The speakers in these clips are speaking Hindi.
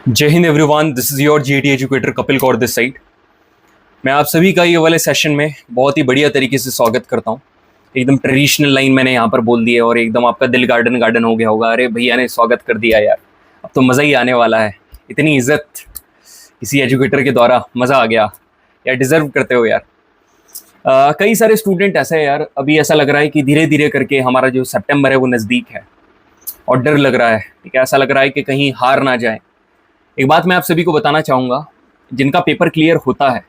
जय Hind everyone, this is your GT educator Kapil Kaur this side. मैं आप सभी का ये वाले सेशन में बहुत ही बढ़िया तरीके से स्वागत करता हूँ। एकदम ट्रेडिशनल लाइन मैंने यहाँ पर बोल दी है और एकदम आपका दिल गार्डन गार्डन हो गया होगा। अरे भैया ने स्वागत कर दिया यार, अब तो मज़ा ही आने वाला है। इतनी इज्जत किसी एजुकेटर के द्वारा, मज़ा आ गया यार, डिज़र्व करते हो यार। कई सारे स्टूडेंट ऐसे हैं यार, अभी ऐसा लग रहा है कि धीरे धीरे करके हमारा जो सितंबर है वो नज़दीक है और डर लग रहा है। ठीक है, ऐसा लग रहा है कि कहीं हार ना जाए। एक बात मैं आप सभी को बताना चाहूँगा, जिनका पेपर क्लियर होता है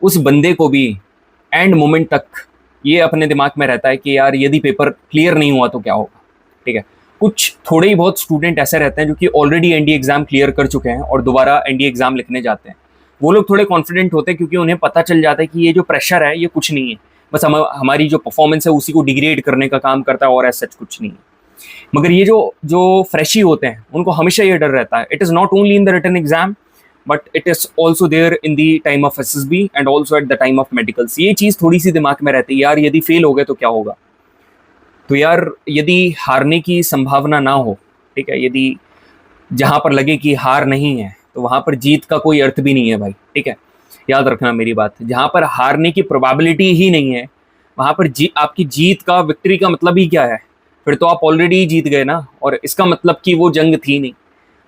उस बंदे को भी एंड मोमेंट तक ये अपने दिमाग में रहता है कि यार यदि पेपर क्लियर नहीं हुआ तो क्या होगा। ठीक है, कुछ थोड़े ही बहुत स्टूडेंट ऐसे रहते हैं जो कि ऑलरेडी एनडीए एग्जाम क्लियर कर चुके हैं और दोबारा एनडीए एग्जाम लिखने जाते हैं। वो लोग थोड़े कॉन्फिडेंट होते हैं क्योंकि उन्हें पता चल जाता है कि ये जो प्रेशर है ये कुछ नहीं है, बस हमारी जो परफॉर्मेंस है उसी को डिग्रेड करने का काम करता है और ऐसा कुछ नहीं है। मगर ये जो जो फ्रेशी होते हैं उनको हमेशा ये डर रहता है, it is not only in the written exam but it is also there in the time of SSB and also at the time of medicals. ये चीज़ थोड़ी सी दिमाग में रहती है यार, यदि फेल हो गए तो क्या होगा। तो यार यदि हारने की संभावना ना हो, ठीक है, यदि जहाँ पर लगे कि हार नहीं है तो वहाँ पर जीत का कोई अर्थ भी नहीं है भाई। ठीक है, याद रखना मेरी बात। जहाँ पर हारने की प्रोबेबिलिटी ही नहीं है वहाँ पर आपकी जीत का, विक्ट्री का मतलब ही क्या है। फिर तो आप ऑलरेडी जीत गए ना, और इसका मतलब कि वो जंग थी नहीं।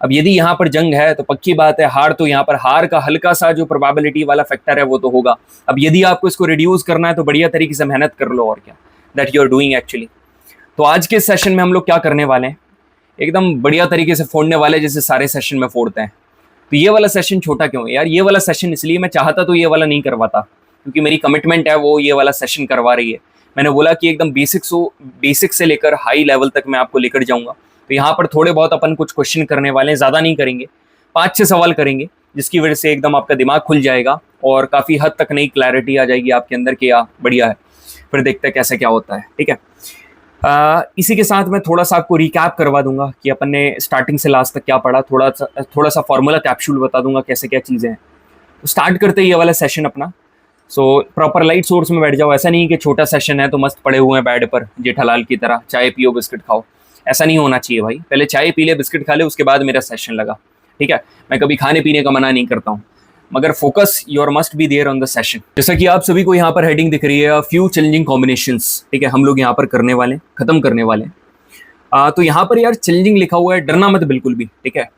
अब यदि यहाँ पर जंग है तो पक्की बात है हार, तो यहाँ पर हार का हल्का सा जो प्रोबेबिलिटी वाला फैक्टर है वो तो होगा। अब यदि आपको इसको रिड्यूस करना है तो बढ़िया तरीके से मेहनत कर लो, और क्या that you are doing actually. तो आज के सेशन में हम लोग क्या करने वाले हैं, एकदम बढ़िया तरीके से फोड़ने वाले, जैसे सारे सेशन में फोड़ते हैं। तो ये वाला सेशन छोटा क्यों है यार, ये वाला सेशन इसलिए मैं चाहता तो ये वाला नहीं करवाता क्योंकि मेरी कमिटमेंट है वो ये वाला सेशन करवा रही है। मैंने बोला कि एकदम बेसिक से लेकर हाई लेवल तक मैं आपको लेकर जाऊंगा। तो यहाँ पर थोड़े बहुत अपन कुछ क्वेश्चन करने वाले हैं, ज़्यादा नहीं करेंगे, 5-6 सवाल करेंगे, जिसकी वजह से एकदम आपका दिमाग खुल जाएगा और काफ़ी हद तक नई क्लैरिटी आ जाएगी आपके अंदर कि यार बढ़िया है। फिर देखते हैं कैसे क्या होता है। ठीक है, इसी के साथ मैं थोड़ा सा आपको रिकैप करवा दूंगा कि अपन ने स्टार्टिंग से लास्ट तक क्या पढ़ा, थोड़ा सा फॉर्मूला कैप्सूल बता दूंगा कैसे क्या चीज़ें हैं। तो स्टार्ट करते ही ये वाला सेशन अपना। सो प्रॉपर लाइट सोर्स में बैठ जाओ। ऐसा नहीं कि छोटा सेशन है तो मस्त पड़े हुए हैं बेड पर जेठालाल की तरह, चाय पियो बिस्किट खाओ, ऐसा नहीं होना चाहिए भाई। पहले चाय पी ले, बिस्किट खा ले, उसके बाद मेरा सेशन लगा। ठीक है, मैं कभी खाने पीने का मना नहीं करता हूँ, मगर focus your must be there on the session. जैसा कि आप सभी को यहाँ पर हेडिंग दिख रही है, फ्यू चैलेंजिंग कॉम्बिनेशंस। ठीक है, हम लोग यहाँ पर करने वाले, खत्म करने वाले। तो यहाँ पर यार चैलेंजिंग लिखा हुआ है, डरना मत बिल्कुल भी। ठीक है,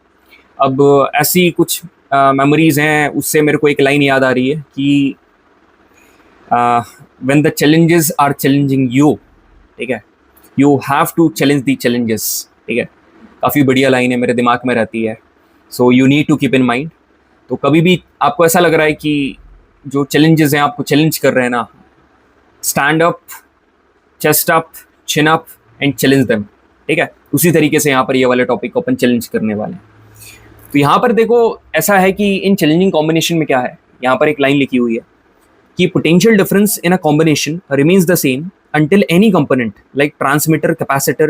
अब ऐसी कुछ मेमोरीज हैं, उससे मेरे को एक लाइन याद आ रही है कि when the challenges are challenging you, ठीक है, you have to challenge the challenges। ठीक है, काफ़ी बढ़िया लाइन है, मेरे दिमाग में रहती है। so you need to keep in mind। तो कभी भी आपको ऐसा लग रहा है कि जो चैलेंजेस हैं आपको चैलेंज कर रहे हैं ना, stand up, chest up, chin up and challenge them. ठीक है, उसी तरीके से यहाँ पर ये वाले टॉपिक को अपन चैलेंज करने वाले हैं। तो यहाँ पर देखो ऐसा है कि इन चैलेंजिंग कॉम्बिनेशन में क्या है, यहाँ पर एक लाइन लिखी हुई है कि potential difference in a combination remains the same until any component like transmitter, capacitor,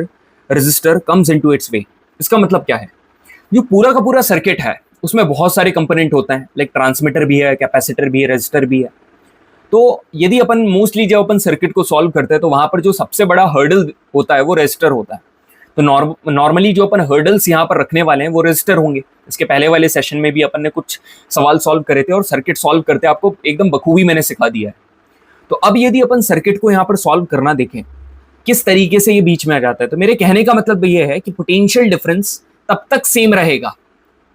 resistor comes into its way। इसका मतलब क्या है, जो पूरा का पूरा सर्किट है उसमें बहुत सारे कंपोनेंट होते हैं, लाइक ट्रांसमीटर भी है, कैपेसिटर भी है, रेजिस्टर भी है। तो यदि अपन मोस्टली जब अपन सर्किट को सॉल्व करते हैं तो वहां पर जो सबसे बड़ा हर्डल होता है वो रेजिस्टर होता है। तो नॉर्मली जो अपन हर्डल्स यहाँ पर रखने वाले हैं वो रेजिस्टर होंगे। इसके पहले वाले सेशन में भी अपन ने कुछ सवाल सॉल्व करे थे और सर्किट सॉल्व करते आपको एकदम बखूबी मैंने सिखा दिया है। तो अब यदि अपन सर्किट को यहाँ पर सॉल्व करना देखें किस तरीके से ये बीच में आ जाता है, तो मेरे कहने का मतलब ये है कि पोटेंशियल डिफरेंस तब तक सेम रहेगा।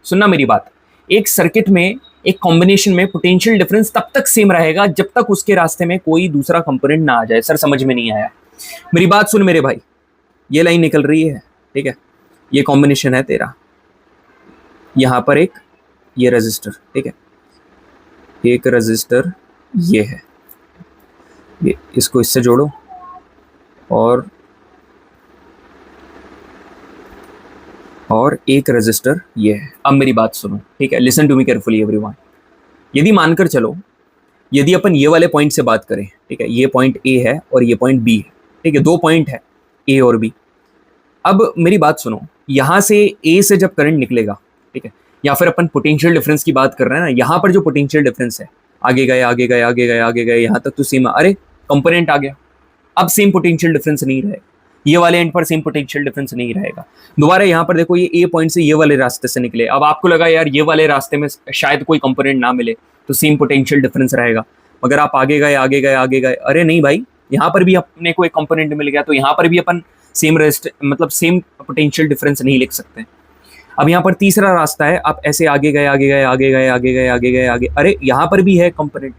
सुनना मेरी बात, एक सर्किट में, एक कॉम्बिनेशन में पोटेंशियल डिफरेंस तब तक सेम रहेगा जब तक उसके रास्ते में कोई दूसरा कंपोनेंट ना आ जाए। सर समझ में नहीं आया, मेरी बात सुन मेरे भाई। ये लाइन निकल रही है, ठीक है, ये कॉम्बिनेशन है तेरा, यहां पर एक ये रेजिस्टर, ठीक है, एक रेजिस्टर ये है, ये इसको इससे जोड़ो और एक रेजिस्टर ये है। अब मेरी बात सुनो, ठीक है, listen to me carefully everyone. यदि मानकर चलो, यदि अपन ये वाले पॉइंट से बात करें, ठीक है, ये पॉइंट ए है और ये पॉइंट बी है, ठीक है, दो पॉइंट है ए और बी। अब मेरी बात सुनो, यहां से ए से जब करंट निकलेगा, ठीक है, या फिर अपन पोटेंशियल डिफरेंस की बात कर रहे हैं ना, यहाँ पर जो पोटेंशियल डिफरेंस है, आगे गए आगे गए आगे गए आगे गए, यहाँ तक तो सेम, अरे कंपोनेंट आ गया, अब सेम पोटेंशियल डिफरेंस नहीं रहेगा। ये वाले एंड पर सेम पोटेंशियल डिफरेंस नहीं रहेगा। दोबारा यहाँ पर देखो, ये ए पॉइंट से ये वाले रास्ते से निकले, अब आपको लगा यार ये वाले रास्ते में शायद कोई कंपोनेंट ना मिले तो सेम पोटेंशियल डिफरेंस रहेगा, मगर आप आगे गए आगे गए आगे गए, अरे नहीं भाई, यहाँ पर भी अपने को एक कंपोनेंट मिल गया, तो यहाँ पर भी अपन सेम मतलब सेम पोटेंशियल डिफरेंस नहीं लिख सकते। अब यहाँ पर तीसरा रास्ता है, आप ऐसे आगे गए आगे गए आगे गए आगे गए आगे गए आगे, अरे यहाँ पर भी है कंपोनेंट,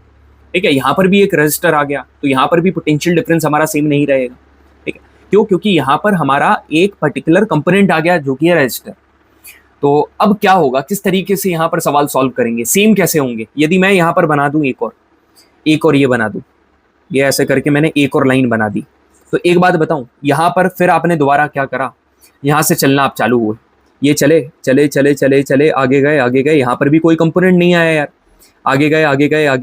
ठीक है, यहाँ पर भी एक रजिस्टर आ गया, तो यहाँ पर भी पोटेंशियल डिफरेंस हमारा सेम नहीं रहेगा, ठीक है, क्यों? क्योंकि यहाँ पर हमारा एक पर्टिकुलर कंपोनेंट आ गया जो कि है रजिस्टर। तो अब क्या होगा, किस तरीके से यहाँ पर सवाल सॉल्व करेंगे, सेम कैसे होंगे? यदि मैं यहाँ पर बना दूं एक और ये बना दूं, ये ऐसे करके मैंने एक और लाइन बना दी, तो एक बात बताऊं, यहाँ पर फिर आपने दोबारा क्या करा, यहाँ से चलना आप चालू हुए, ये चले चले चले चले चले आगे गए, यहाँ पर भी कोई कंपोनेंट नहीं आया यार, आगे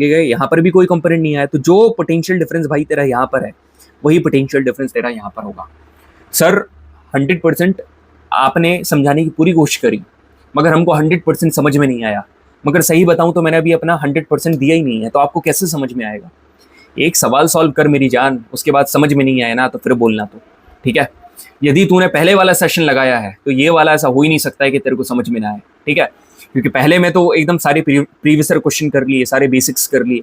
गए, यहाँ पर भी कोई कंपोनेंट नहीं आया, तो जो पोटेंशियल डिफरेंस भाई तेरा यहाँ पर है वही पोटेंशियल डिफरेंस तेरा यहाँ पर होगा। सर 100% आपने समझाने की पूरी कोशिश करी, मगर हमको 100% समझ में नहीं आया, मगर सही बताऊं तो मैंने अभी अपना 100% दिया ही नहीं है, तो आपको कैसे समझ में आएगा? एक सवाल सॉल्व कर मेरी जान, उसके बाद समझ में नहीं आया ना तो फिर बोलना, तो ठीक है। यदि तूने पहले वाला सेशन लगाया है तो ये वाला ऐसा हो ही नहीं सकता है कि तेरे को समझ में ना आए, ठीक है, क्योंकि पहले में तो एकदम सारे प्रीवियस ईयर क्वेश्चन कर लिए, सारे बेसिक्स कर लिए,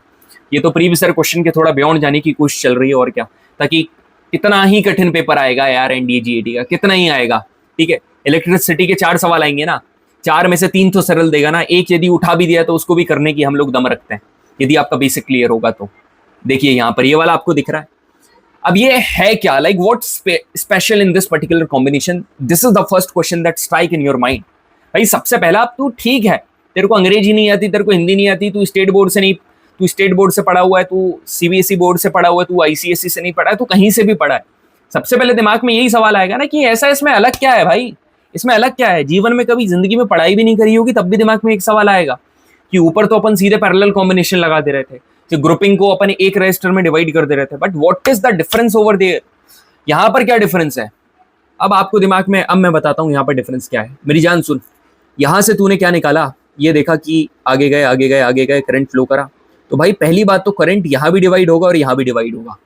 ये तो प्रीवियस ईयर क्वेश्चन के थोड़ा बियॉन्ड जाने की कोशिश चल रही है, और क्या, ताकि कितना ही कठिन पेपर आएगा यार एनडीए जीएटी का, कितना ही आएगा, ठीक है। इलेक्ट्रिसिटी के 4 सवाल आएंगे ना, 4 में से 3 तो सरल देगा ना, एक यदि उठा भी दिया तो उसको भी करने की हम लोग दम रखते हैं, यदि आपका बेसिक क्लियर होगा तो। देखिए यहाँ पर ये वाला आपको दिख रहा है, अब ये है क्या, like what special in this particular combination, this is the first question that strike in your mind. भाई सबसे पहला, तू ठीक है, तेरे को अंग्रेजी नहीं आती, तेरे को हिंदी नहीं आती, तू स्टेट बोर्ड से पढ़ा हुआ है, तू सीबीएसई बोर्ड से पढ़ा हुआ है, तू आईसीएसई से नहीं पढ़ा है, तू कहीं से भी पढ़ा है, सबसे पहले दिमाग में यही सवाल आएगा ना कि ऐसा इसमें अलग क्या है भाई, इसमें अलग क्या है? जीवन में कभी जिंदगी में पढ़ाई भी नहीं करी होगी तब भी दिमाग में एक सवाल आएगा कि ऊपर तो अपन सीधे पैरेलल कॉम्बिनेशन लगा दे रहे थे, कि ग्रुपिंग को अपन एक रजिस्टर में डिवाइड कर दे रहे थे, but what is the difference over there, यहाँ पर क्या डिफरेंस है? अब आपको दिमाग में, अब मैं बताता हूँ यहाँ पर डिफरेंस क्या है। मेरी जान सुन, यहाँ से तूने क्या निकाला, ये देखा कि आगे गए करंट फ्लो करा, तो भाई पहली बात तो करंट यहाँ भी डिवाइड होगा और यहाँ भी डिवाइड होगा,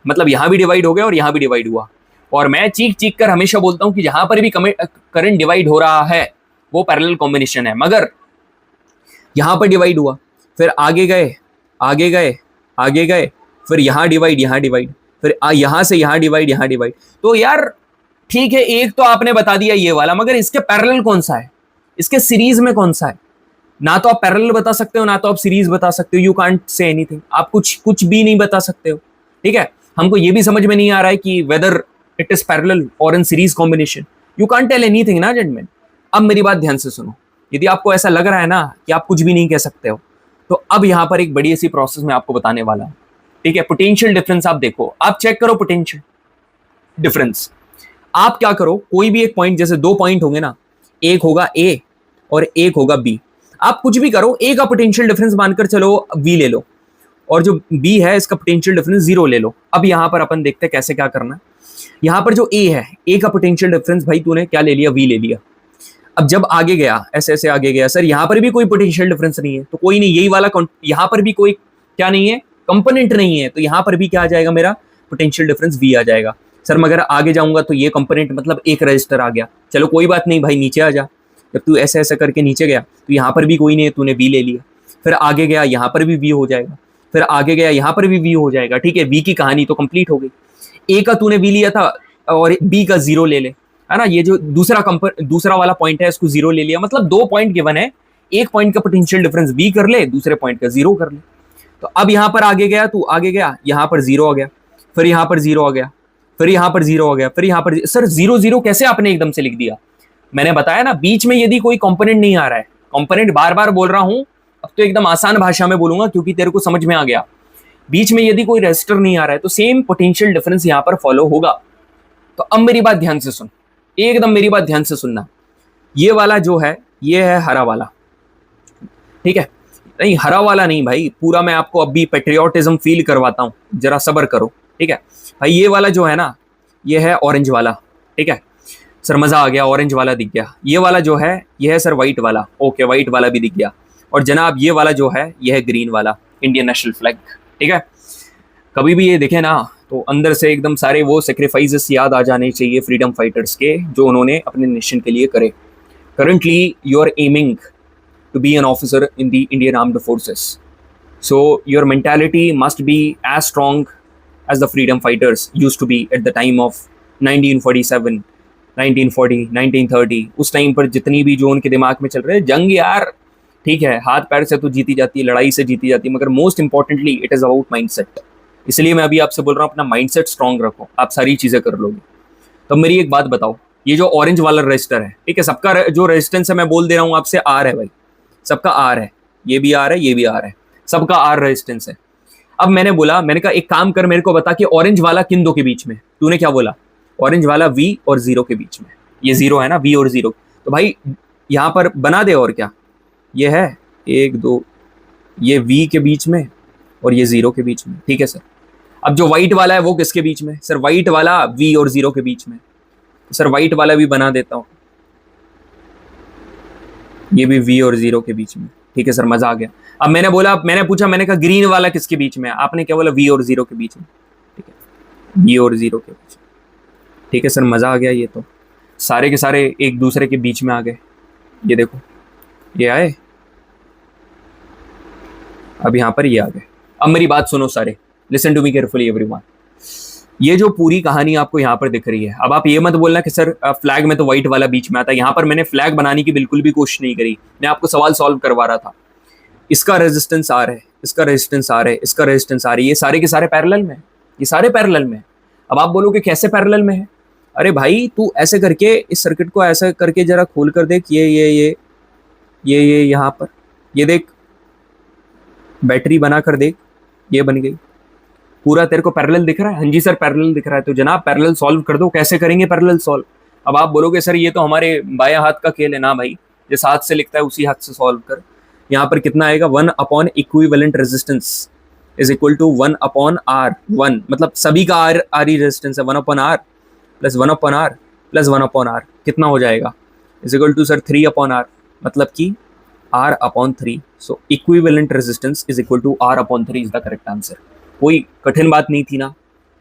मतलब यहाँ भी डिवाइड हो गया और यहाँ भी डिवाइड हुआ। और मैं चीख कर हमेशा बोलता हूँ कि जहां पर भी करंट डिवाइड हो रहा है वो पैरेलल कॉम्बिनेशन है, मगर यहाँ पर डिवाइड हुआ, फिर आगे गए, फिर यहाँ डिवाइड, फिर यहाँ से यहाँ डिवाइड, तो यार ठीक है, एक तो आपने बता दिया ये वाला, मगर इसके पैरेलल कौन सा है, इसके सीरीज में कौन सा है? ना तो आप पैरेलल बता सकते हो, ना तो आप सीरीज बता सकते हो, यू कांट से एनीथिंग, आप कुछ भी नहीं बता सकते हो, ठीक है। हमको ये भी समझ में नहीं आ रहा है कि वेदर इट इज पैरेलल और in series combination, you can't tell anything ना जेंटलमैन। अब मेरी बात ध्यान से सुनो, यदि आपको ऐसा लग रहा है ना कि आप कुछ भी नहीं कह सकते हो, तो अब यहाँ पर एक बड़ी सी प्रोसेस मैं आपको बताने वाला हूँ, ठीक है। पोटेंशियल डिफरेंस आप देखो, आप चेक करो पोटेंशियल डिफरेंस, आप क्या करो, कोई भी एक पॉइंट, जैसे 2 पॉइंट होंगे ना, एक होगा ए और एक होगा बी, आप कुछ भी करो, ए का पोटेंशियल डिफरेंस मानकर चलो बी ले लो, और जो बी है इसका पोटेंशियल डिफरेंस 0 ले लो। अब यहाँ पर अपन देखते हैं कैसे क्या करना है। यहाँ पर जो ए है, ए का पोटेंशियल डिफरेंस भाई तूने क्या ले लिया, वी ले लिया। अब जब आगे गया, ऐसे ऐसे आगे गया, सर यहाँ पर भी कोई पोटेंशियल डिफरेंस नहीं है, तो कोई नहीं, यही वाला यहाँ पर भी कोई क्या नहीं है, कंपोनेंट नहीं है, तो यहाँ पर भी क्या आ जाएगा, मेरा पोटेंशियल डिफरेंस वी आ जाएगा। सर मगर आगे जाऊंगा तो ये कंपोनेंट मतलब एक रजिस्टर आ गया, चलो कोई बात नहीं भाई, नीचे आ जा। जब तू ऐसे ऐसे करके नीचे गया तो यहाँ पर भी कोई नहीं है, तूने वी ले लिया, फिर आगे गया यहाँ पर भी वी हो जाएगा, फिर आगे गया यहाँ पर भी वी हो जाएगा, ठीक है। वी की कहानी तो कंप्लीट हो गई, ए का तूने वी लिया था और बी का 0 ले ले, है ना, ये जो दूसरा वाला पॉइंट है इसको 0 ले लिया, मतलब 2 पॉइंट गिवन है, एक पॉइंट का पोटेंशियल डिफरेंस वी कर ले, दूसरे पॉइंट का 0 कर ले। तो अब यहाँ पर आगे गया, तू आगे गया, यहाँ पर 0 आ गया, फिर यहाँ पर 0 आ गया, फिर यहाँ पर 0 आ गया, फिर यहाँ पर, सर 0 0 कैसे आपने एकदम से लिख दिया? मैंने बताया ना, बीच में यदि कोई कंपोनेंट नहीं आ रहा है, कंपोनेंट बार बार बोल रहा हूं, अब तो एकदम आसान भाषा में बोलूंगा क्योंकि तेरे को समझ में आ गया, बीच में यदि कोई रेजिस्टर नहीं आ रहा है तो सेम पोटेंशियल डिफरेंस यहाँ पर फॉलो होगा। तो अब मेरी बात ध्यान से सुन, एकदम मेरी बात ध्यान से सुनना, ये वाला जो है ये है हरा वाला, ठीक है, नहीं हरा वाला नहीं भाई, पूरा मैं आपको अभी पेट्रियोटिज्म फील करवाता हूँ, जरा सब्र करो, ठीक है भाई। ये वाला जो है ना, ये है ऑरेंज वाला, ठीक है सर, मजा आ गया, ऑरेंज वाला दिख गया। ये वाला जो है ये है सर व्हाइट वाला, ओके व्हाइट वाला भी दिख गया। और जनाब ये वाला जो है ये है ग्रीन वाला, इंडियन नेशनल फ्लैग, ठीक है। कभी भी ये देखे ना तो अंदर से एकदम सारे वो सेक्रीफाइसेस याद आ जाने चाहिए फ्रीडम फाइटर्स के जो उन्होंने अपने नेशन के लिए करे. Currently you are aiming to be an officer in the Indian Armed Forces. So your mentality must be as strong as the freedom fighters used to be at the time of 1947, 1940, 1930. उस टाइम पर जितनी भी जो उनके दिमाग में चल रहे हैं जंग यार ठीक है हाथ पैर से तो जीती जाती है, लड़ाई से जीती जाती है, मगर most importantly it is about mindset. इसलिए मैं अभी आपसे बोल रहा हूँ अपना माइंडसेट स्ट्रांग रखो, आप सारी चीज़ें कर लोगे. तो मेरी एक बात बताओ, ये जो ऑरेंज वाला रजिस्टर है, ठीक है, सबका जो रेजिस्टेंस है मैं बोल दे रहा हूँ आपसे आर है भाई, सबका आर है, ये भी आर है, ये भी आर है, सबका आर रेजिस्टेंस है. अब मैंने बोला, मैंने कहा एक काम कर, मेरे को बता कि ऑरेंज वाला किन दो के बीच में. तूने क्या बोला? ऑरेंज वाला V और 0 के बीच में. ये 0 है ना, V और 0. तो भाई यहाँ पर बना दे. और क्या ये है 1 2, ये V के बीच में और ये 0 के बीच में. ठीक है सर. अब जो व्हाइट वाला है वो किसके बीच में? सर व्हाइट वाला V और 0 के बीच में. तो सर व्हाइट वाला भी बना देता हूँ, ये भी V और 0 के बीच में. ठीक है सर, मजा आ गया. अब मैंने बोला, मैंने पूछा, मैंने कहा ग्रीन वाला किसके बीच में है? आपने क्या बोला? V और 0 के बीच में. ठीक है, V और 0 के बीच में. ठीक है सर, मजा आ गया. ये तो सारे के सारे एक दूसरे के बीच में आ गए. ये देखो, ये आए, अब यहाँ पर ये आ गए. अब मेरी बात सुनो सारे, listen to me carefully everyone. ये जो पूरी कहानी आपको यहाँ पर दिख रही है, अब आप ये मत बोलना कि सर फ्लैग में तो व्हाइट वाला बीच में आता है. यहाँ पर मैंने फ्लैग बनाने की बिल्कुल भी कोशिश नहीं करी, मैं आपको सवाल सॉल्व करवा रहा था. इसका रेजिस्टेंस आर है, इसका रेजिस्टेंस आर है, इसका रेजिस्टेंस आर है, ये सारे के सारे पैरेलल में, ये सारे पैरेलल में. अब आप बोलोगे कैसे पैरेलल में है? अरे भाई तू ऐसे करके इस सर्किट को ऐसा करके जरा खोल कर देख, ये यहाँ पर ये देख, बैटरी बना कर देख, ये बन गई. पूरा तेरे को पैरेलल दिख रहा है? हाँ जी सर पैरेलल दिख रहा है. तो जनाब पैरेलल सॉल्व कर दो. कैसे करेंगे पैरेलल सॉल्व? अब आप बोलोगे सर ये तो हमारे बाएं हाथ का खेल है. ना भाई, जिस हाथ से लिखता है उसी हाथ से सॉल्व कर. यहाँ पर कितना आएगा? 1 upon equivalent resistance is equal to 1 upon R. 1 मतलब सभी का आर ही रेजिस्टेंस है. 1 upon R plus 1 upon R plus 1 upon R कितना हो जाएगा? Is equal to sir 3 upon R, मतलब कि R upon 3. So equivalent resistance is equal to R upon 3 is the correct answer. कोई कठिन बात नहीं थी ना?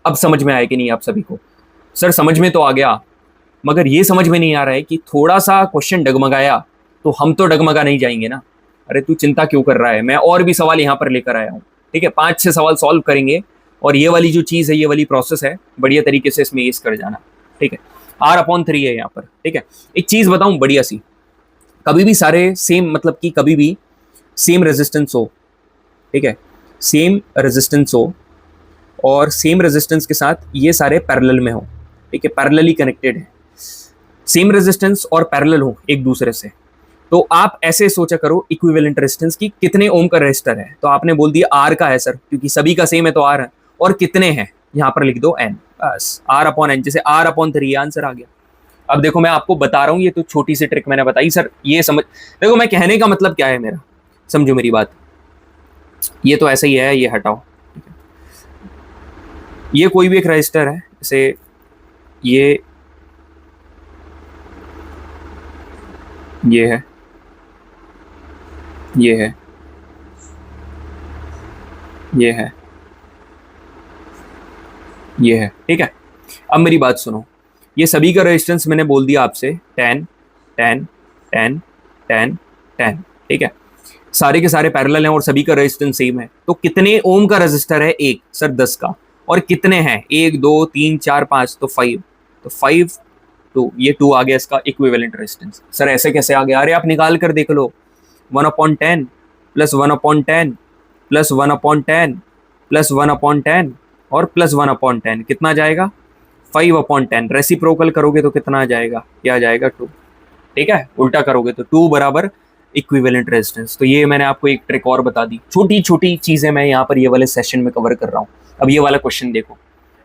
अब समझ में आया कि नहीं आप सभी को? सर समझ में तो आ गया, मगर ये समझ में नहीं आ रहा है कि थोड़ा सा क्वेश्चन डगमगाया तो हम तो डगमगा नहीं जाएंगे ना. अरे तू चिंता क्यों कर रहा है, मैं और भी सवाल यहाँ पर लेकर आया हूँ. ठीक है, 5-6 सवाल सॉल्व करेंगे और ये वाली जो चीज़ है, ये वाली प्रोसेस है, बढ़िया तरीके से इसमें यूज कर जाना. ठीक है, आर अपॉन 3 है यहाँ पर. ठीक है, एक चीज़ बताऊँ बढ़िया सी, कभी भी सारे सेम, मतलब कि कभी भी सेम रेजिस्टेंस हो, ठीक है, सेम रेजिस्टेंस हो और सेम रेजिस्टेंस के साथ ये सारे पैरेलल में हो. ठीक है, पैरेलली कनेक्टेड है, सेम रेजिस्टेंस और पैरेलल हो एक दूसरे से, तो आप ऐसे सोचा करो इक्विवेलेंट रेजिस्टेंस की कितने ओम का रेजिस्टर है. तो आपने बोल दिया आर का है सर, क्योंकि सभी का सेम है तो आर है. और कितने हैं यहाँ पर लिख दो n, बस आर अपॉन एन. जैसे आर अपॉन 3 आंसर आ गया. अब देखो मैं आपको बता रहा हूँ, ये तो छोटी सी ट्रिक मैंने बताई सर, ये समझ. देखो मैं कहने का मतलब क्या है मेरा, समझो मेरी बात. ये तो ऐसा ही है, ये हटाओ. ये कोई भी एक रजिस्टर है, जैसे ये है, ये है, ये है, ये है. ठीक है, अब मेरी बात सुनो. ये सभी का रेजिस्टेंस मैंने बोल दिया आपसे 10 10 10 10 10. ठीक है, सारे के सारे पैरेलल हैं और सभी का रेजिस्टेंस सेम है. तो कितने ओम का रेजिस्टर है? एक सर 10 का. और कितने हैं? 1 2 3 4 5, तो 5. तो 5 2, ये 2 आ गया इसका इक्विवेलेंट रेजिस्टेंस. सर ऐसे कैसे आ गया? अरे आप निकाल कर देख लो. 1 upon 10 plus 1 upon 10 plus 1 upon 10 plus 1 upon 10 और प्लस 1 अपॉन 10 कितना आ जाएगा? 5 अपॉन 10. रेसिप्रोकल करोगे तो कितना आ जाएगा? क्या आ जाएगा? 2. ठीक है, उल्टा करोगे तो 2 बराबर इक्विवेलेंट रेजिस्टेंस. तो ये मैंने आपको एक ट्रिक और बता दी. छोटी छोटी चीज़ें मैं यहाँ पर ये वाले सेशन में कवर कर रहा हूँ. अब ये वाला क्वेश्चन देखो.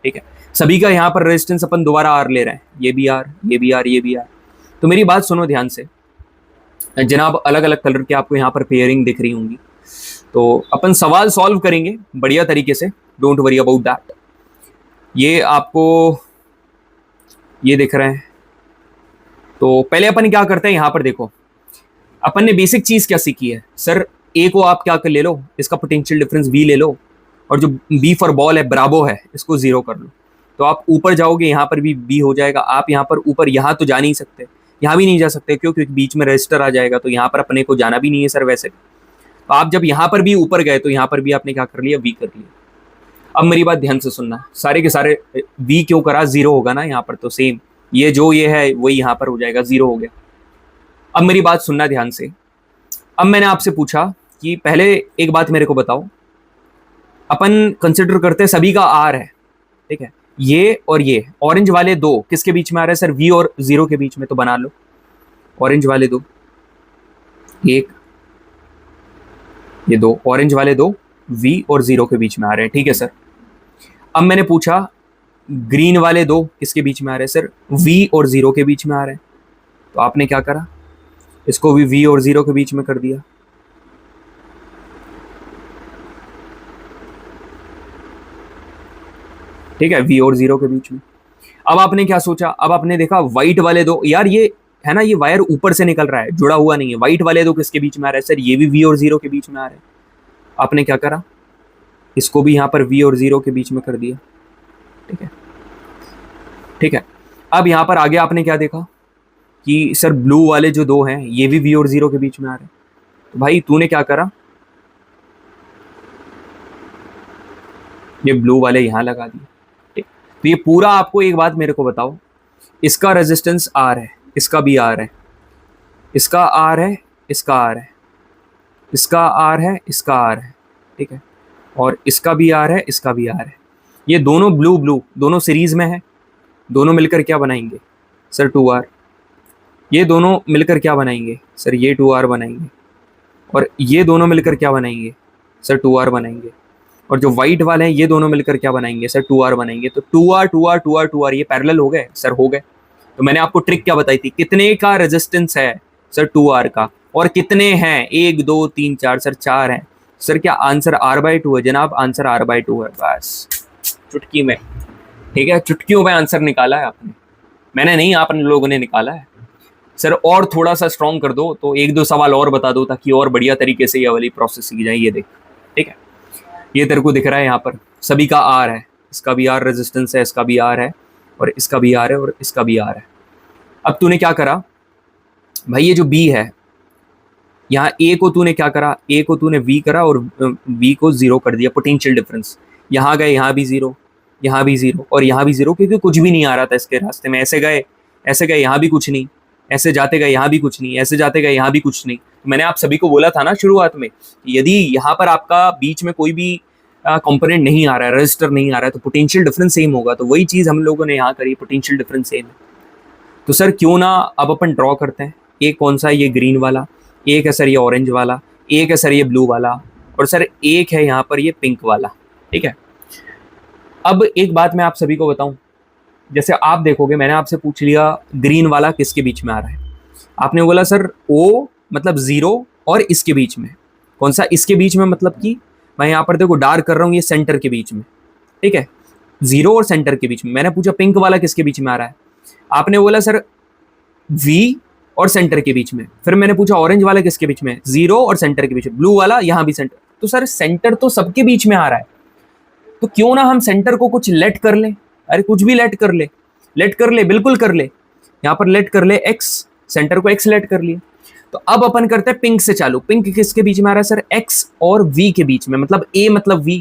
ठीक है, सभी का यहाँ पर रेजिस्टेंस अपन दोबारा आर ले रहे हैं. ये भी आर, ये भी आर, ये भी आर. तो मेरी बात सुनो ध्यान से जनाब, अलग अलग कलर के आपको यहाँ पर पेयरिंग दिख रही होंगी. तो अपन सवाल सॉल्व करेंगे बढ़िया तरीके से, डोंट वरी अबाउट दैट. ये आपको ये दिख रहे हैं. तो पहले अपन क्या करते हैं, यहाँ पर देखो, अपन ने बेसिक चीज़ क्या सीखी है? सर ए को आप क्या कर ले लो, इसका पोटेंशियल डिफरेंस V ले लो, और जो बी फॉर बॉल है, ब्रावो है, इसको 0 कर लो। तो आप ऊपर जाओगे, यहाँ पर भी बी हो जाएगा। आप यहाँ पर ऊपर यहाँ तो जा नहीं सकते, यहाँ भी नहीं जा सकते, क्यों? क्योंकि बीच में रजिस्टर आ जाएगा, तो यहाँ पर अपने को जाना भी नहीं है सर वैसे। तो आप जब यहाँ पर भी ऊपर गए तो यहाँ पर भी आपने क्या कर लिया, वी कर लिया। अब मेरी बात ध्यान से सुनना, सारे के सारे वी क्यों करा, 0 होगा ना यहाँ पर, तो सेम ये जो ये है वही यहाँ पर हो जाएगा, 0 हो गया। अब मेरी बात सुनना ध्यान से। अब मैंने आपसे पूछा कि पहले एक बात मेरे को बताओ, अपन कंसिडर करते हैं सभी का आर है, ठीक है, ये और ये ऑरेंज वाले दो किसके बीच में आ रहा है सर, वी और 0 के बीच में। तो बना लो ऑरेंज वाले दो, एक ये दो ऑरेंज वाले दो वी और 0 के बीच में आ रहे हैं, ठीक है सर। अब मैंने पूछा ग्रीन वाले दो किसके बीच में आ रहे हैं सर, वी और 0 के बीच में आ रहे हैं। तो आपने क्या करा, इसको भी वी और 0 के बीच में कर दिया। ठीक है, वी और 0 के बीच में। अब आपने क्या सोचा, अब आपने देखा व्हाइट वाले दो, यार ये है ना, ये वायर ऊपर से निकल रहा है, जुड़ा हुआ नहीं है। व्हाइट वाले दो किसके बीच में आ रहा है सर, ये भी वी और 0 के बीच में आ रहा है। आपने क्या करा, इसको भी यहाँ पर वी और 0 के बीच में कर दिया, ठीक है, ठीक है। अब यहाँ पर आगे आपने क्या देखा कि सर ब्लू वाले जो दो हैं ये भी वी और 0 के बीच में आ रहे हैं। तो भाई तूने क्या करा, ये ब्लू वाले यहाँ लगा दिए, ठीक। तो ये पूरा आपको एक बात मेरे को बताओ, इसका रेजिस्टेंस आर है, इसका भी आर है, इसका आर है, इसका आर है, इसका आर है, इसका आर है, ठीक है, और इसका भी आर है, इसका भी आर है। ये दोनों ब्लू ब्लू दोनों सीरीज में है, दोनों मिलकर क्या बनाएंगे सर, 2R। ये दोनों मिलकर क्या बनाएंगे सर, ये 2R बनाएंगे, और ये दोनों मिलकर क्या बनाएंगे सर, 2R बनाएंगे। और जो व्हाइट वाले हैं ये दोनों मिलकर क्या बनाएंगे सर, 2R बनाएंगे। तो 2R 2R 2R 2R ये पैरेलल हो गए सर, हो गए। तो मैंने आपको ट्रिक क्या बताई थी, कितने का रेजिस्टेंस है सर 2R का, और कितने हैं 1 2 3 4 सर 4 हैं सर। क्या आंसर R/2 है जनाब, आंसर R/2 है, बस चुटकी में, ठीक है, चुटकियों में आंसर निकाला है आपने, मैंने नहीं, आप लोगों ने निकाला है सर। और थोड़ा सा स्ट्रॉन्ग कर दो, तो 1 2 सवाल और बता दो ताकि और बढ़िया तरीके से ये वाली प्रोसेस सीख जाए। ये देख, ठीक है, ये तेरे को दिख रहा है यहाँ पर सभी का आर है, इसका भी आर रेजिस्टेंस है, इसका भी आर है, और इसका भी आर है, और इसका भी आर है। अब तूने क्या करा भाई, ये जो बी है यहाँ ए को तूने क्या करा, ए को तूने वी करा और वी को 0 कर दिया, पोटेंशियल डिफरेंस। यहाँ गए, यहाँ भी 0, यहाँ भी 0 और यहाँ भी 0, क्योंकि कुछ भी नहीं आ रहा था इसके रास्ते में। ऐसे गए, ऐसे गए, यहाँ भी कुछ नहीं, ऐसे जाते गए, यहाँ भी कुछ नहीं, ऐसे जाते गए, यहाँ भी कुछ नहीं। मैंने आप सभी को बोला था ना शुरुआत में, यदि यहाँ पर आपका बीच में कोई भी कंपोनेंट नहीं आ रहा है, रजिस्टर नहीं आ रहा है, तो पोटेंशियल डिफरेंस सेम होगा। तो वही चीज़ हम लोगों ने यहाँ करी, पोटेंशियल डिफरेंस सेम है। तो सर क्यों ना अब अपन ड्रॉ करते हैं, एक कौन सा, ये ग्रीन वाला, एक है सर ये ऑरेंज वाला, एक है सर ये ब्लू वाला, और सर एक है यहाँ पर ये पिंक वाला, ठीक है। अब एक बात मैं आप सभी को बताऊं, जैसे आप देखोगे मैंने आपसे पूछ लिया ग्रीन वाला किसके बीच में आ रहा है, आपने बोला सर ओ मतलब 0 और इसके बीच में। कौन सा इसके बीच में, मतलब कि मैं यहाँ पर देखो डार्क कर रहा हूँ, ये सेंटर के बीच में, ठीक है, 0 और सेंटर के बीच में। मैंने पूछा पिंक वाला किसके बीच में आ रहा है, आपने बोला सर V और सेंटर के बीच में। फिर मैंने पूछा ऑरेंज वाला किसके बीच में, 0 और सेंटर के बीच में, ब्लू वाला यहाँ भी सेंटर। तो सर सेंटर तो सबके बीच में आ रहा है, तो क्यों ना हम सेंटर को कुछ लेट कर ले, अरे कुछ भी लेट कर ले, लेट कर ले, बिल्कुल कर ले, यहाँ पर लेट कर ले x, सेंटर को x लेट कर लिया। तो अब अपन करते हैं पिंक से चालू। पिंक किसके बीच में आ रहा है सर, x और v के बीच में, मतलब a मतलब v।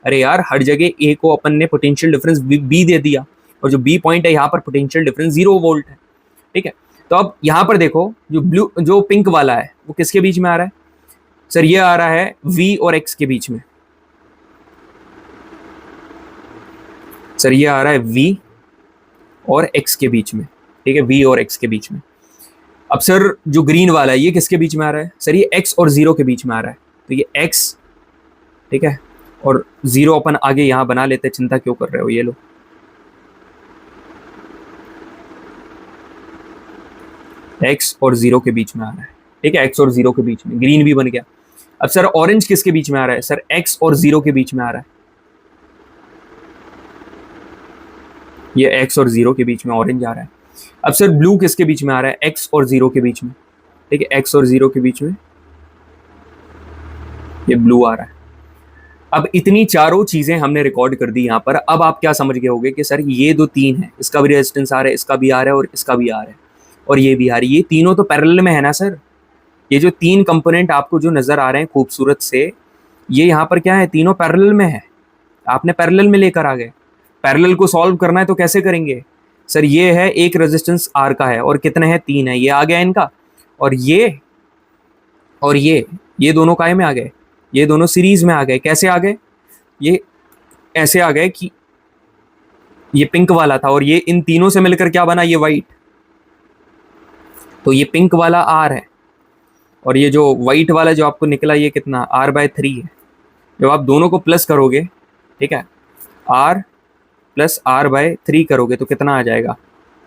अरे यार हर जगह a को अपन ने पोटेंशियल डिफरेंस b दे दिया, और जो b पॉइंट है यहाँ पर पोटेंशियल डिफरेंस 0 वोल्ट है, ठीक है। तो अब यहाँ पर देखो जो पिंक वाला है वो किसके बीच में आ रहा है सर, ये आ रहा है v और x के बीच में, सर ये आ रहा है v और x के बीच में, ठीक है, v और x के बीच में। अब सर जो ग्रीन वाला है ये किसके बीच में आ रहा है सर, ये x और 0 के बीच में आ रहा है, तो ये x, ठीक है, और 0 अपन आगे यहाँ बना लेते हैं, चिंता क्यों कर रहे हो, ये लो, x और 0 के बीच में आ रहा है, ठीक है, x और 0 के बीच में, ग्रीन भी बन गया। अब सर ऑरेंज किसके बीच में आ रहा है सर, x और 0 के बीच में आ रहा है, ये x और 0 के बीच में ऑरेंज आ रहा है। अब सर ब्लू किसके बीच में आ रहा है, x और 0 के बीच में, ठीक है, x और 0 के बीच में ये ब्लू आ रहा है। अब इतनी चारों चीजें हमने रिकॉर्ड कर दी यहाँ पर। अब आप क्या समझ गए होगे कि सर ये दो तीन है, इसका भी रेजिस्टेंस आ रहा है, इसका भी आ रहा है और इसका भी आ रहा है और ये भी आ रही है, ये तीनों तो पैरेलल में है ना सर। ये जो तीन कंपोनेंट आपको जो नजर आ रहे हैं खूबसूरत से, ये यहाँ पर क्या है, तीनों पैरेलल में है। आपने पैरेलल में लेकर आ गए। पैरेलल को सॉल्व करना है तो कैसे करेंगे सर? ये है एक रेजिस्टेंस आर का है और कितने हैं, तीन है, ये आ गया इनका, और ये दोनों काय में आ गए, ये दोनों सीरीज में आ गए। कैसे आ गए? ये ऐसे आ गए कि ये पिंक वाला था और ये इन तीनों से मिलकर क्या बना, ये वाइट। तो ये पिंक वाला आर है और ये जो वाइट वाला जो आपको निकला ये कितना, R/3 है। जब आप दोनों को प्लस करोगे, ठीक है, R + R/3 करोगे तो कितना आ जाएगा,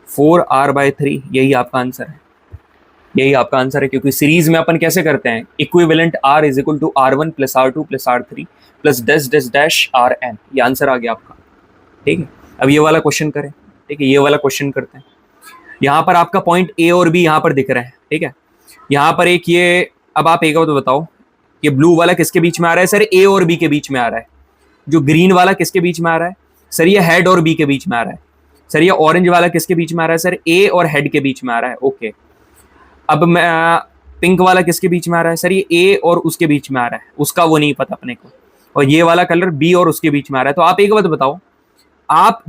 4R/3। यही आपका आंसर है, यही आपका आंसर है। क्योंकि सीरीज में अपन कैसे करते हैं, equivalent R = R1 + R2 + R3 + dash dash dash Rn। ये आंसर आ गया आपका, ठीक है। अब ये वाला क्वेश्चन करें, ठीक है, ये वाला क्वेश्चन करते हैं। यहाँ पर आपका पॉइंट ए और बी यहाँ पर दिख रहे हैं, ठीक है। यहाँ पर एक ये, अब आप एक बात तो बताओ, ये ब्लू वाला किसके बीच में आ रहा है सर? ए और बी के बीच में आ रहा है। जो ग्रीन वाला किसके बीच में आ रहा है सर? ये हेड और बी के बीच में आ रहा है। सर ये ऑरेंज वाला किसके बीच में आ रहा है सर? ए और हेड के बीच में आ रहा है। ओके, अब मैं पिंक वाला किसके बीच में आ रहा है सर? ये ए और उसके बीच में आ रहा है, उसका वो नहीं पता अपने को। और ये वाला कलर बी और उसके बीच में आ रहा है। तो आप एक बात बताओ, आप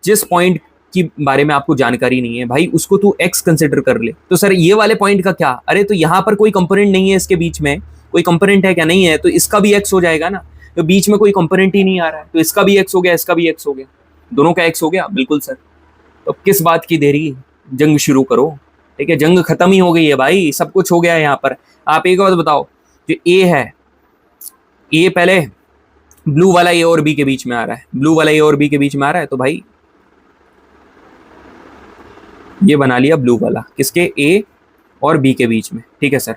जिस पॉइंट की बारे में आपको जानकारी नहीं है भाई, उसको तू एक्स कंसिडर कर ले। तो सर ये वाले पॉइंट का क्या? अरे तो यहाँ पर कोई कंपोनेंट नहीं है, इसके बीच में कोई कंपोनेंट है क्या? नहीं है, तो इसका भी एक्स हो जाएगा ना। तो बीच में कोई कंपोनेंट ही नहीं आ रहा है, तो इसका भी एक्स हो गया, इसका भी एक्स हो गया, दोनों का एक्स हो गया। बिल्कुल सर। तो किस बात की देरी, जंग शुरू करो, ठीक है। जंग खत्म ही हो गई है भाई, सब कुछ हो गया है यहाँ पर। आप एक बात बताओ, जो ए है, ए पहले ब्लू वाला ए और बी के बीच में आ रहा है, ब्लू वाला ए और बी के बीच में आ रहा है, तो भाई ये बना लिया ब्लू वाला किसके, ए और बी के बीच में, ठीक है सर।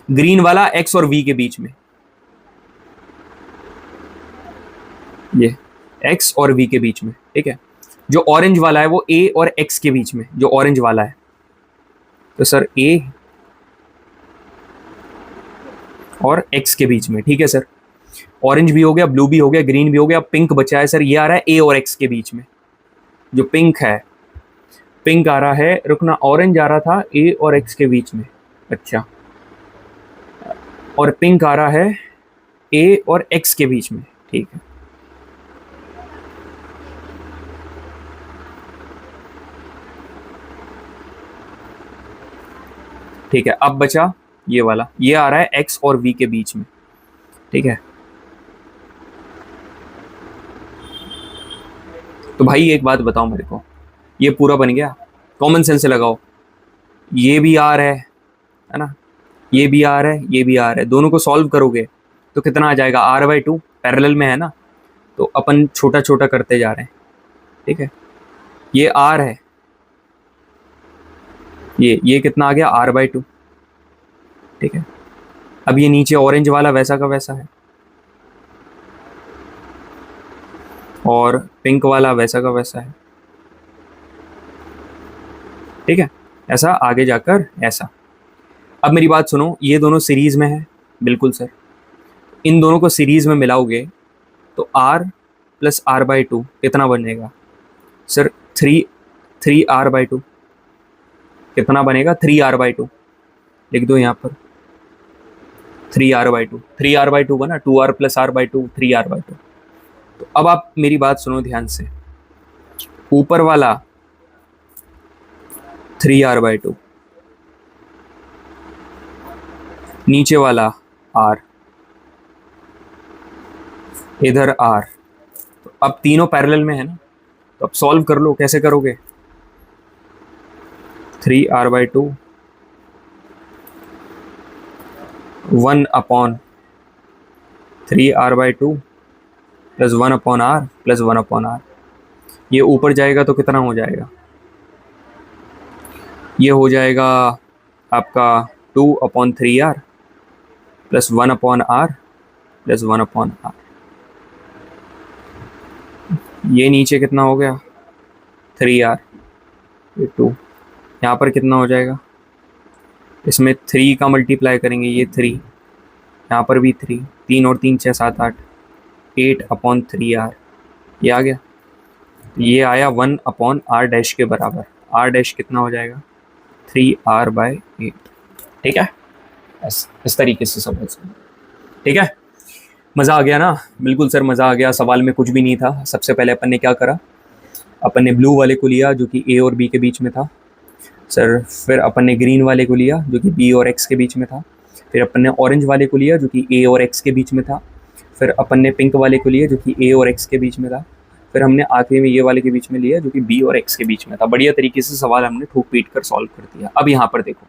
ग्रीन वाला एक्स और वी के बीच में, ये एक्स और वी के बीच में, ठीक है। जो ऑरेंज वाला है वो ए और एक्स के बीच में, जो ऑरेंज वाला है। तो सर ए और एक्स के बीच में, ठीक है सर। ऑरेंज भी हो गया, ब्लू भी हो गया, ग्रीन भी हो गया, पिंक बचा है सर। ये आ रहा है ए और एक्स के बीच में, जो पिंक है, पिंक आ रहा है, रुकना, ऑरेंज आ रहा था ए और एक्स के बीच में, अच्छा, और पिंक आ रहा है ए और एक्स के बीच में, ठीक है। ठीक है, अब बचा ये वाला, ये आ रहा है एक्स और वी के बीच में, ठीक है। तो भाई एक बात बताओ मेरे को, ये पूरा बन गया, कॉमन सेंस से लगाओ, ये भी आर है ना, ये भी आर है, ये भी आर है, दोनों को सॉल्व करोगे तो कितना आ जाएगा, R/2, पैरेलल में है ना, तो अपन छोटा छोटा करते जा रहे हैं, ठीक है। ये आर है, ये कितना आ गया, R/2, ठीक है। अब ये नीचे ऑरेंज वाला वैसा का वैसा है और पिंक वाला वैसा का वैसा है, ठीक है। ऐसा आगे जाकर ऐसा। अब मेरी बात सुनो, ये दोनों सीरीज में है, बिल्कुल सर। इन दोनों को सीरीज में मिलाओगे तो R + R/2 कितना बनेगा सर? 3R/2 कितना बनेगा, 3R/2 लिख दो यहाँ पर, 3R/2 बना, 2R + R/2, 3R/2। तो अब आप मेरी बात सुनो ध्यान से, ऊपर वाला 3R/2, नीचे वाला R, इधर R। तो अब तीनों पैरेलल में है ना, तो अब सॉल्व कर लो, कैसे करोगे, 3R/2 1/3R/2 + 1/R + 1/R। ये ऊपर जाएगा तो कितना हो जाएगा, ये हो जाएगा आपका 2/3R + 1/R + 1/R। ये नीचे कितना हो गया, 3R, ये 2, यहाँ पर कितना हो जाएगा, इसमें 3 का मल्टीप्लाई करेंगे, ये 3, यहाँ पर भी 3, 3 और 3 6 7 8, 8/3R, ये आ गया। ये आया 1/R डैश के बराबर। R डैश कितना हो जाएगा? 3R/8। ठीक है, इस तरीके से समझ। ठीक है, मज़ा आ गया ना? बिल्कुल सर, मज़ा आ गया। सवाल में कुछ भी नहीं था। सबसे पहले अपन ने क्या करा, अपन ने ब्लू वाले को लिया जो कि A और B के बीच में था सर। फिर अपन ने ग्रीन वाले को लिया जो कि B और X के बीच में था। फिर अपन ने ऑरेंज वाले को लिया जो कि A और X के बीच में था। फिर अपन ने पिंक वाले को लिया जो कि A और X के बीच में था। फिर हमने आखिरी में ये वाले के बीच में लिया जो कि B और X के बीच में था। बढ़िया तरीके से सवाल हमने ठोक पीट कर सॉल्व कर दिया। अब यहाँ पर देखो,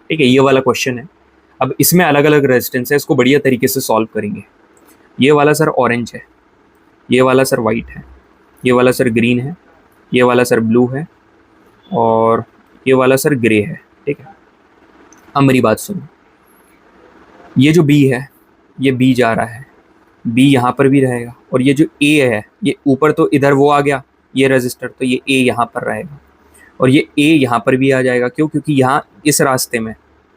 ठीक है, ये वाला क्वेश्चन है। अब इसमें अलग अलग रेजिस्टेंस है, इसको बढ़िया तरीके से सॉल्व करेंगे। ये वाला सर ऑरेंज है, ये वाला सर वाइट है, ये वाला सर ग्रीन है, ये वाला सर ब्लू है, और ये वाला सर ग्रे है। ठीक है, अब मेरी बात सुनो, ये जो B है ये B जा रहा है, B यहाँ पर भी रहेगा, और ये जो A है ये ऊपर तो इधर वो आ गया ये रजिस्टर, तो ये A यहाँ पर रहेगा, और ये A यहाँ पर भी आ जाएगा। क्यों? क्योंकि यहाँ इस रास्ते में,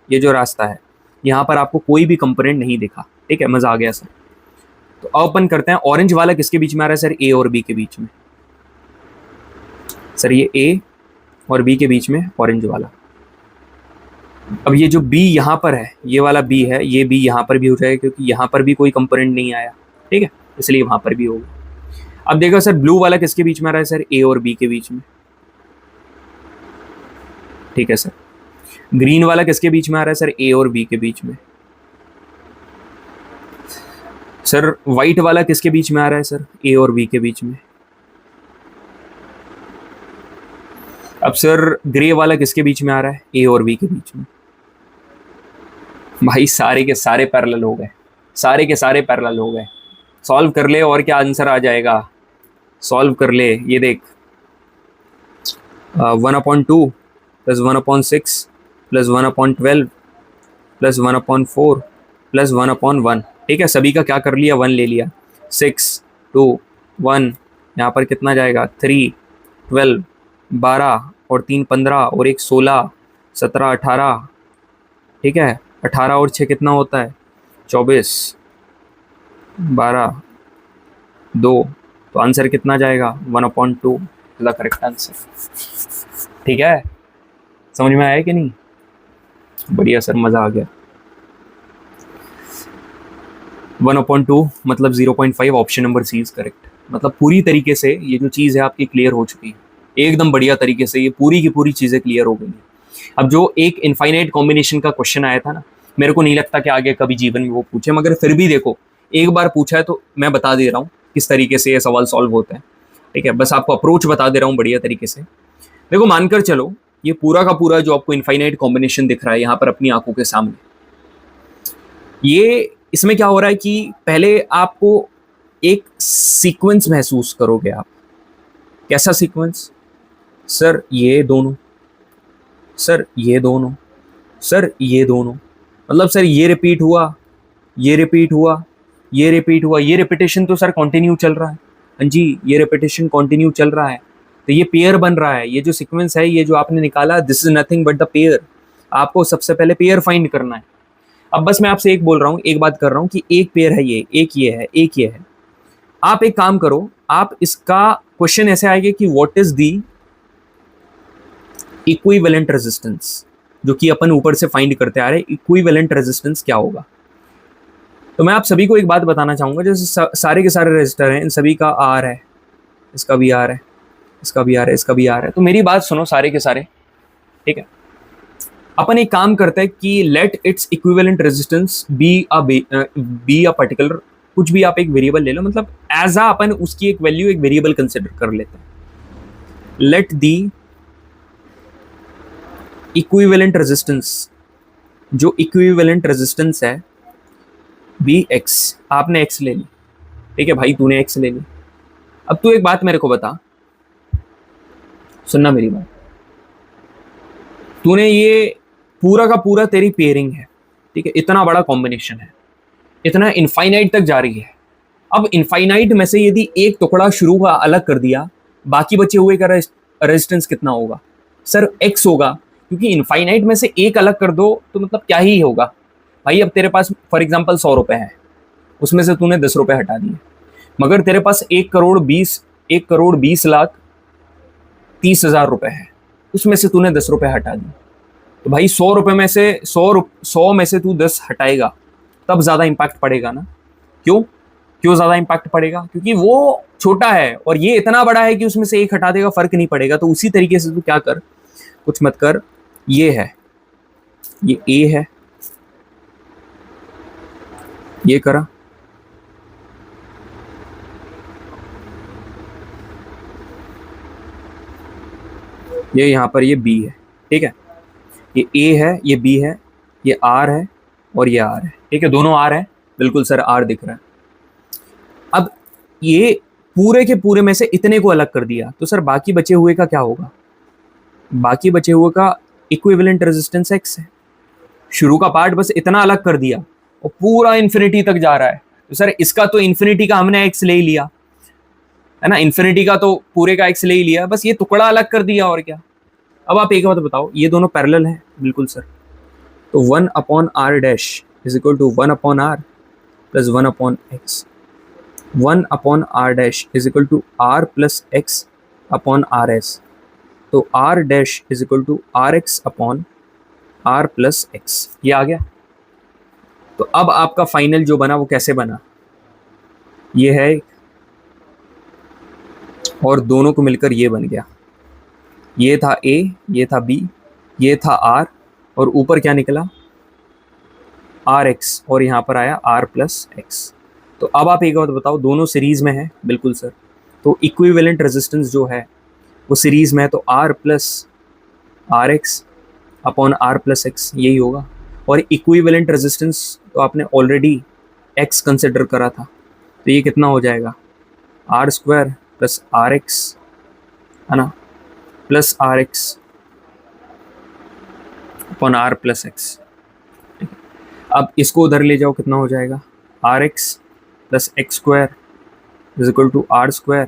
ये जो रास्ता है यहाँ पर आपको कोई भी कंपोनेंट नहीं दिखा। ठीक है, मज़ा आ गया सर। तो अब अपन करते हैं, ऑरेंज वाला किसके बीच में आ रहा है सर? A और B के बीच में। सर ये A और B के बीच में ऑरेंज वाला। अब ये जो B यहाँ पर है, ये वाला B है, ये B यहाँ पर भी हो जाएगा क्योंकि यहाँ पर भी कोई कंपोनेंट नहीं आया। ठीक है, इसलिए वहाँ पर भी होगा। अब देखो सर, ब्लू वाला किसके बीच में आ रहा है सर? A और B के बीच में। ठीक है सर, ग्रीन वाला किसके बीच में आ रहा है सर? A और B के बीच में। सर व्हाइट वाला किसके बीच में आ रहा है सर? A और B के बीच में। अब सर ग्रे वाला किसके बीच में आ रहा है? A और B के बीच में। भाई सारे के सारे पैरेलल हो गए, सारे के सारे पैरेलल हो गए। सॉल्व कर ले और क्या आंसर आ जाएगा, सॉल्व कर ले। ये देख, 1/2 प्लस 1/6 प्लस 1/12 प्लस 1/4 प्लस 1/1। ठीक है, सभी का क्या कर लिया? 1 ले लिया। 6 2 1, यहाँ पर कितना जाएगा? 3 12 12 और 3 15 और 1 16 17 18। ठीक है, 18 और 6 कितना होता है? 24 12 2, तो आंसर कितना जाएगा? 1/2 इज द करेक्ट आंसर। ठीक है, समझ में आया कि नहीं? बढ़िया सर, मज़ा आ गया। 1/2 मतलब 0.5, option number C is correct. मतलब पूरी तरीके से ये जो चीज़ है आपकी क्लियर हो चुकी है एकदम बढ़िया तरीके से। ये पूरी की पूरी चीज़ें क्लियर हो गई। अब जो एक इनफाइनाइट कॉम्बिनेशन का क्वेश्चन आया था ना, मेरे को नहीं लगता कि आगे कभी जीवन में वो पूछे, मगर फिर भी देखो, एक बार पूछा है तो मैं बता दे रहा हूँ किस तरीके से ये सवाल सॉल्व होता है। ठीक है, बस आपको अप्रोच बता दे रहा हूँ बढ़िया तरीके से। देखो, मानकर चलो ये पूरा का पूरा जो आपको इनफाइनाइट कॉम्बिनेशन दिख रहा है यहाँ पर अपनी आंखों के सामने, ये इसमें क्या हो रहा है कि पहले आपको एक सीक्वेंस महसूस करोगे आप। कैसा सीक्वेंस? सर ये दोनों, सर ये दोनों, सर ये दोनों, मतलब सर ये रिपीट हुआ, ये रिपीट हुआ, ये रिपीट हुआ। ये रिपीटेशन तो सर कंटिन्यू चल रहा है। हाँ जी, ये रिपीटेशन कंटिन्यू चल रहा है, तो ये पेयर बन रहा है। ये जो सीक्वेंस है, ये जो आपने निकाला, this is nothing but the pair. आपको सबसे पहले पेयर फाइंड करना है। अब बस मैं आपसे एक बोल रहा हूँ, एक बात कर रहा हूँ कि एक पेयर है, ये एक, ये है, एक ये है। आप एक काम करो, आप इसका क्वेश्चन ऐसे आएगा कि what is the equivalent resistance, जो कि अपन ऊपर से फाइंड करते आ रहे हैं। इक्विवेलेंट रेजिस्टेंस क्या होगा? तो मैं आप सभी को एक बात बताना चाहूंगा, जैसे सारे के सारे रजिस्टर हैं, इन सभी का आर है, इसका भी आर है, इसका भी आर है, इसका भी आर है। तो मेरी बात सुनो सारे के सारे, ठीक है। अपन एक काम करते हैं कि let it's equivalent resistance be a particular, कुछ भी आप एक वेरिएबल ले लो, मतलब एज अ अपन उसकी एक वैल्यू एक वेरिएबल कंसिडर कर लेते हैं। लेट दी इक्विवेलेंट रेजिस्टेंस, जो इक्विवेलेंट रेजिस्टेंस है बी एक्स, आपने एक्स ले ली, ठीक है भाई, तूने एक्स ले ली। अब तू एक बात मेरे को बता, सुनना मेरी बात, तूने ये पूरा का पूरा तेरी पेयरिंग है, ठीक है, इतना बड़ा कॉम्बिनेशन है, इतना इनफाइनाइट तक जा रही है। अब इनफाइनाइट में से यदि एक टुकड़ा शुरू का अलग कर दिया, बाकी बचे हुए का रेजिस्टेंस कितना होगा? सर एक्स होगा, क्योंकि इनफाइनाइट में से एक अलग कर दो तो मतलब क्या ही होगा भाई। अब तेरे पास फॉर एग्जांपल 100 रुपए है, उसमें से तूने 10 रुपए हटा दिए, मगर तेरे पास 1,20,30,30,30,000 रुपए है, उसमें से तूने 10 रुपए हटा दिए, तो भाई 100 रुपए में से 100 में से तू 10 हटाएगा तब ज्यादा इंपैक्ट पड़ेगा ना। क्यों क्यों ज्यादा इंपैक्ट पड़ेगा? क्योंकि वो छोटा है और ये इतना बड़ा है कि उसमें से एक हटा देगा फर्क नहीं पड़ेगा। तो उसी तरीके से तू क्या कर, कुछ मत कर, ये है, ये ए है, ये करा, ये यहां पर ये बी है, ठीक है, ये ए है, ये बी है, ये आर है और ये आर है, ठीक है, दोनों आर है, बिल्कुल सर आर दिख रहा है। अब ये पूरे के पूरे में से इतने को अलग कर दिया तो सर बाकी बचे हुए का क्या होगा? बाकी बचे हुए का इक्विवेलेंट रेजिस्टेंस एक्स है। शुरू का पार्ट बस इतना अलग कर दिया और पूरा इन्फिनिटी तक जा रहा है, तो सर इसका तो इन्फिनिटी का हमने एक्स ले ही लिया है ना, इन्फिनिटी का तो पूरे का एक्स ले ही लिया, बस ये टुकड़ा अलग कर दिया और क्या। अब आप एक बात बताओ, ये दोनों पैरेलल हैं? बिल्कुल सर। तो 1/r' is equal to 1/r plus 1/x, 1/r' is equal to r plus x upon rs, तो r' is equal to rx upon r plus x, ये आ गया। तो अब आपका फाइनल जो बना वो कैसे बना, ये है और दोनों को मिलकर ये बन गया, ये था a, ये था b, ये था r और ऊपर क्या निकला rx और यहाँ पर आया r प्लस x। तो अब आप एक बात बताओ, दोनों सीरीज में है? बिल्कुल सर। तो इक्विवेलेंट रेजिस्टेंस जो है वो सीरीज में है, तो r plus R x upon r plus x यही होगा। और इक्विवेलेंट रेजिस्टेंस तो आपने ऑलरेडी x कंसिडर करा था, तो ये कितना हो जाएगा, r² प्लस आर एक्स है ना, plus R x upon r plus x. अब इसको उधर ले जाओ, कितना हो जाएगा, rx plus x² is equal to r²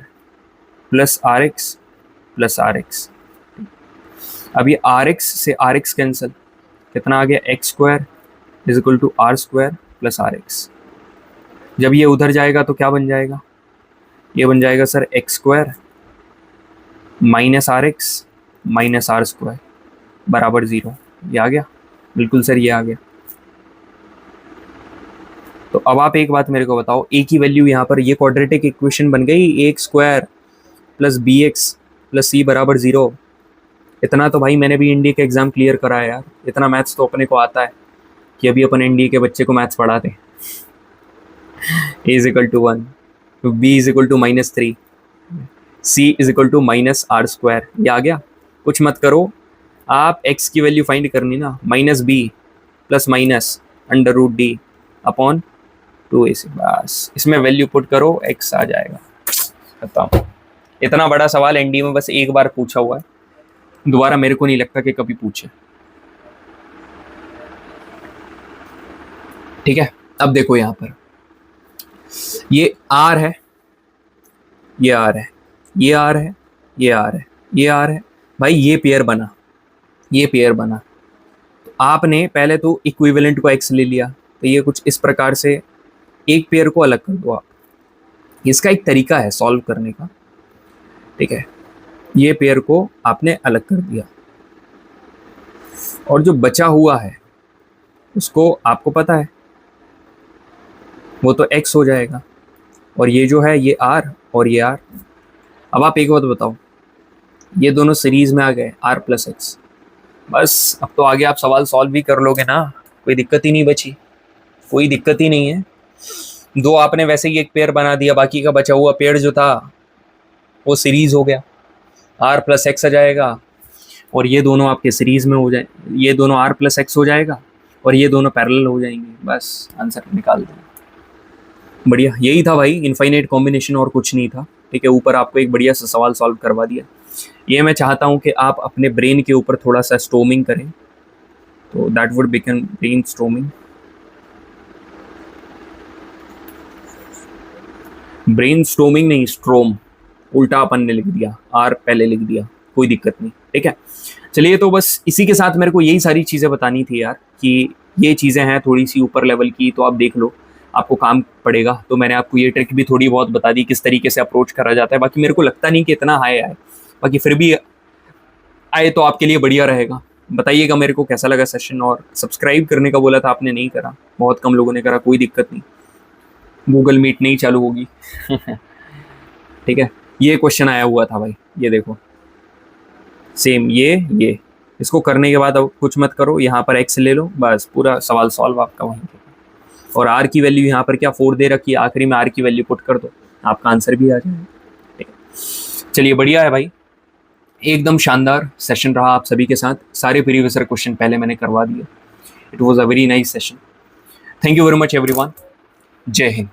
plus rx plus rx। अब ये rx से rx कैंसिल, कितना आ गया, x² is equal to r² plus rx। जब ये उधर जाएगा तो क्या बन जाएगा, ये बन जाएगा sir x² minus rx minus r² बराबर 0। ये आ गया? बिल्कुल सर, ये आ गया। तो अब आप एक बात मेरे को बताओ, a की वैल्यू यहाँ पर ये क्वाड्रेटिक इक्वेशन बन गई, ax² plus bx plus c बराबर 0। इतना तो भाई मैंने भी एनडीए के एग्जाम क्लियर करा है यार, इतना मैथ्स तो अपने को आता है कि अभी अपन एनडीए के बच्चे को मैथ्स पढ़ाते हैं। a is equal to 1, b is equal to -3, c is equal to minus r²। ये आ गया? कुछ मत करो, आप x की वैल्यू फाइंड करनी ना, -b plus minus √d upon 2ac, बस इसमें वैल्यू पुट करो, x आ जाएगा, खत्म। इतना बड़ा सवाल एनडीए में बस एक बार पूछा हुआ है, दोबारा मेरे को नहीं लगता कि कभी पूछे। ठीक है, अब देखो यहां पर ये r है, ये r है, ये r है, ये r है, ये r है, भाई ये पेयर बना, ये पेयर बना। तो आपने पहले तो इक्विवेलेंट को x ले लिया, तो ये कुछ इस प्रकार से एक पेयर को अलग कर दो आप। इसका एक तरीका है सॉल्व करने का, ठीक है, ये पेयर को आपने अलग कर दिया और जो बचा हुआ है उसको आपको पता है वो तो x हो जाएगा, और ये जो है ये r और ये r। अब आप एक बात बताओ, ये दोनों सीरीज में आ गए r प्लस एक्स, बस अब तो आगे आप सवाल सॉल्व भी कर लोगे ना, कोई दिक्कत ही नहीं बची, कोई दिक्कत ही नहीं है। दो आपने वैसे ही एक पेयर बना दिया, बाकी का बचा हुआ पेयर जो था वो सीरीज हो गया, r प्लस एक्स आ जाएगा और ये दोनों आपके सीरीज में हो जाए, ये दोनों r प्लस एक्स हो जाएगा और ये दोनों पैरेलल हो जाएंगे, बस आंसर निकाल दो। बढ़िया, यही था भाई, इनफाइनाइट कॉम्बिनेशन और कुछ नहीं था। ठीक है, ऊपर आपको एक बढ़िया सा सवाल सॉल्व करवा दिया। ये मैं चाहता हूँ कि आप अपने ब्रेन के ऊपर थोड़ा सा स्टोमिंग करें, तो that would become brain storming. Brain storming नहीं, स्ट्रोम, उल्टा अपन ने लिख दिया, आर पहले लिख दिया, कोई दिक्कत नहीं। ठीक है, चलिए, तो बस इसी के साथ मेरे को यही सारी चीज़ें बतानी थी यार, कि ये चीज़ें हैं थोड़ी सी ऊपर लेवल की, तो आप देख लो। आपको काम पड़ेगा। तो मैंने आपको ये ट्रिक भी थोड़ी बहुत बता दी किस तरीके से अप्रोच करा जाता है। बाकी मेरे को लगता नहीं कि इतना हाई आए, बाकी फिर भी आए तो आपके लिए बढ़िया रहेगा। बताइएगा मेरे को कैसा लगा सेशन, और सब्सक्राइब करने का बोला था आपने, नहीं करा, बहुत कम लोगों ने करा, कोई दिक्कत नहीं, गूगल मीट नहीं चालू होगी। ठीक है, ये क्वेश्चन आया हुआ था भाई, ये देखो सेम ये इसको करने के बाद अब कुछ मत करो, यहाँ पर एक्स ले लो, बस पूरा सवाल सॉल्व आपका वहीं पे। और आर की वैल्यू यहाँ पर क्या 4 दे रखी है, आखिरी में आर की वैल्यू पुट कर दो, आपका आंसर भी आ जाएगा। ठीक है, चलिए बढ़िया है भाई, एकदम शानदार सेशन रहा आप सभी के साथ। सारे प्रीवियस क्वेश्चन पहले मैंने करवा दिए। It was a very nice session. Thank you very much everyone. जय हिंद।